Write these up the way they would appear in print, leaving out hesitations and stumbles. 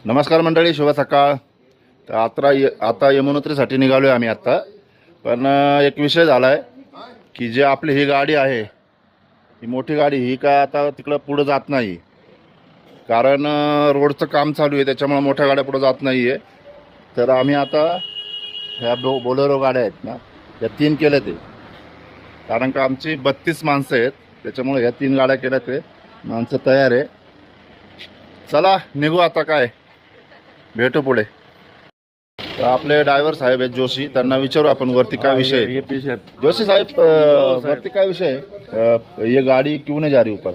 नमस्कार मंडळी, शुभ सकाळ. तर आता यमुनोत्रीसाठी निघालो आहे आम्ही आत्ता. पण एक विषय झाला आहे की जे आपली ही गाडी आहे, ही मोठी गाडी, ही काय आता तिकडं पुढं जात नाही. कारण रोडचं काम चालू आहे, त्याच्यामुळे मोठ्या गाड्या पुढं जात नाही आहे. तर आम्ही आता ह्या बोलेरो गाड्या आहेत ना, या 3 केल्या ते. कारण का आमची 32 माणसं आहेत, त्याच्यामुळे ह्या 3 गाड्या केल्या ते. माणसं तयार आहे. चला निघू आता, काय भेटू पुढे. तर आपले ड्रायव्हर साहेब आहेत जोशी, त्यांना विचारू आपण वरती काय विषय है. जोशी साहब, वरती काय विषय है? ये गाड़ी क्यों नहीं जा रही ऊपर?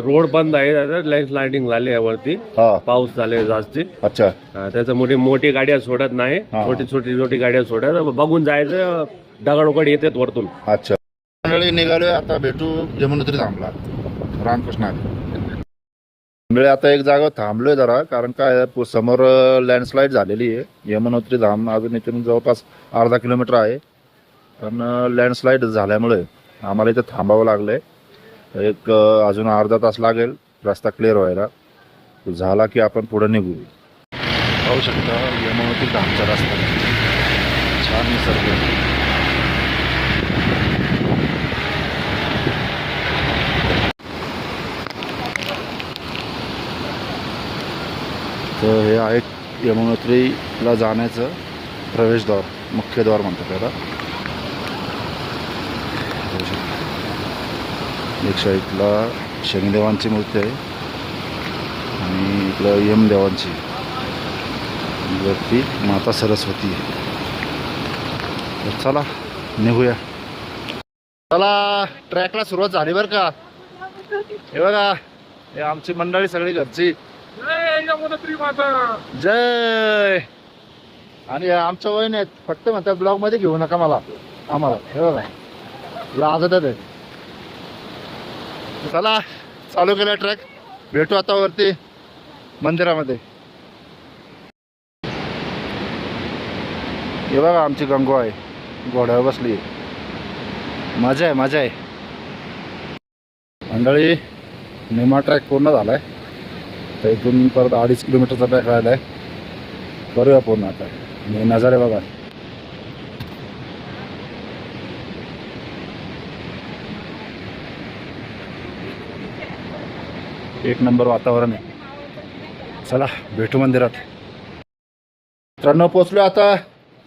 रोड बंद आहे, लँड स्लायडिंग झाली आहे वरती. हाँ, पाऊस झाले जास्त. अच्छा. त्याच्यामुळे मोठी गाड्या सोडत नाही, हा. छोटी गाड्या सोडत बघून जायचं. दगड येतात वरतून. अच्छा मंडळी, निघालोय आता. भेटू यमुनोत्री थांबला रामकृष्ण मंडळी. आता एक जागा थांबलोय जरा, कारण काय समोर लँडस्लाईड झालेली आहे. यमुनोत्री धाम अजून इथून जवळपास अर्धा किलोमीटर आहे, पण लँडस्लाईड झाल्यामुळे आम्हाला इथं थांबावं लागलंय. एक अजून अर्धा तास लागेल रस्ता क्लिअर व्हायला. झाला की आपण पुढे निघू. पाहू शकता यमुनोत्री धामचा रस्ता, छान निसर्ग. तर हे आहे यमुनोत्रीला जाण्याचं प्रवेशद्वार, मुख्यद्वार म्हणतात त्याला. एक साईडला शनिदेवांची मूर्ती आहे आणि इकडं यमदेवांची, वरती माता सरस्वती आहे. तर चला निघूया. चला, ट्रॅकला सुरुवात झाली बरं का. हे बघा, हे आमची मंडळी सगळी घरची. जय. आणि आमच्या वयने आहेत, फक्त म्हणतात ब्लॉग मध्ये घेऊ नका आम्हाला. हे बघा, लाजत आहे. चला, चालू केला ट्रॅक. भेटू आता वरती मंदिरामध्ये. हे बघा आमची गंगो आहे, घोड्यावर बसली. मजा आहे मंडळी. निमा ट्रॅक पूर्ण झालाय. तर इथून परत 2.5 किलोमीटरचा ट्रॅक राहिला आहे. करूया पूर्ण आता. आणि नजारे बघा. एक नंबर वातावरण आहे. चला भेटू मंदिरात. मित्रांनो, पोचलो आता.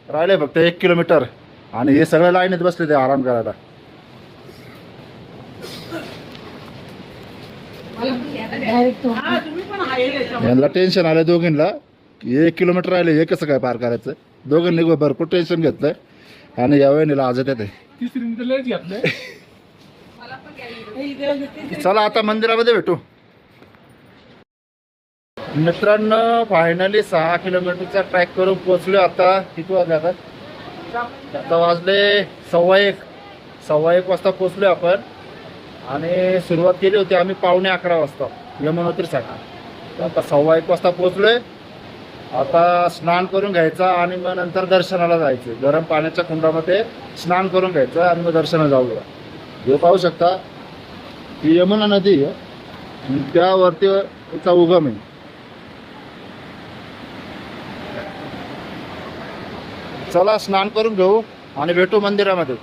राहिले फक्त 1 किलोमीटर. आणि हे सगळे लाईनीत बसले ते आराम करायला. यांना टेन्शन आलं दोघींना. 1 किलोमीटर राहिले, हे कसं काय पार करायचं. दोघांनी भरपूर टेन्शन घेतलंय. आणि या वेळेला आज येते. चला आता मंदिरामध्ये भेटू. मित्रांनो, फायनली 6 किलोमीटरचा ट्रॅक करून पोहोचलो आता. किती वाजले आता वाजले 1:15 वाजता पोहोचलो आपण. आणि सुरुवात केली होती आम्ही 11:15 वाजता यमुनोत्रीसाठी. आता 1:15 वाजता पोहोचलोय. आता स्नान करून घ्यायचा आणि मग नंतर दर्शनाला जायचं. गरम पाण्याच्या कुंडामध्ये स्नान करून घ्यायचं आणि मग दर्शनाला जाऊया. हे पाहू शकता, ही यमुना नदी आहे, त्यावरती त्याचा उगम आहे. चला स्नान करून घेऊ आणि भेटू मंदिरामध्ये.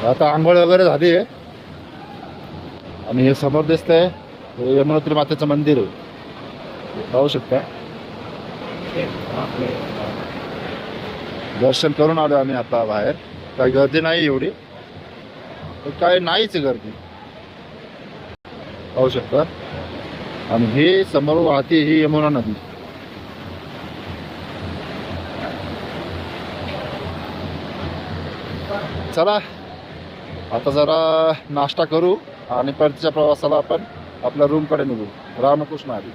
आता आंघोळ वगैरे झाली आहे. आणि हे समोर दिसतंय हे यमुनोत्री मातेचं मंदिर आहे, पाहू शकता. दर्शन करून आलो आम्ही आता बाहेर. काही गर्दी नाही एवढी, काय नाहीच गर्दी, पाहू शकता. आणि हे समोर वाहते ही यमुना नदी. चला आता जरा नाश्ता करू आणि परतीच्या प्रवासाला आपण आपल्या रूमकडे निघू. रामकृष्ण हरी.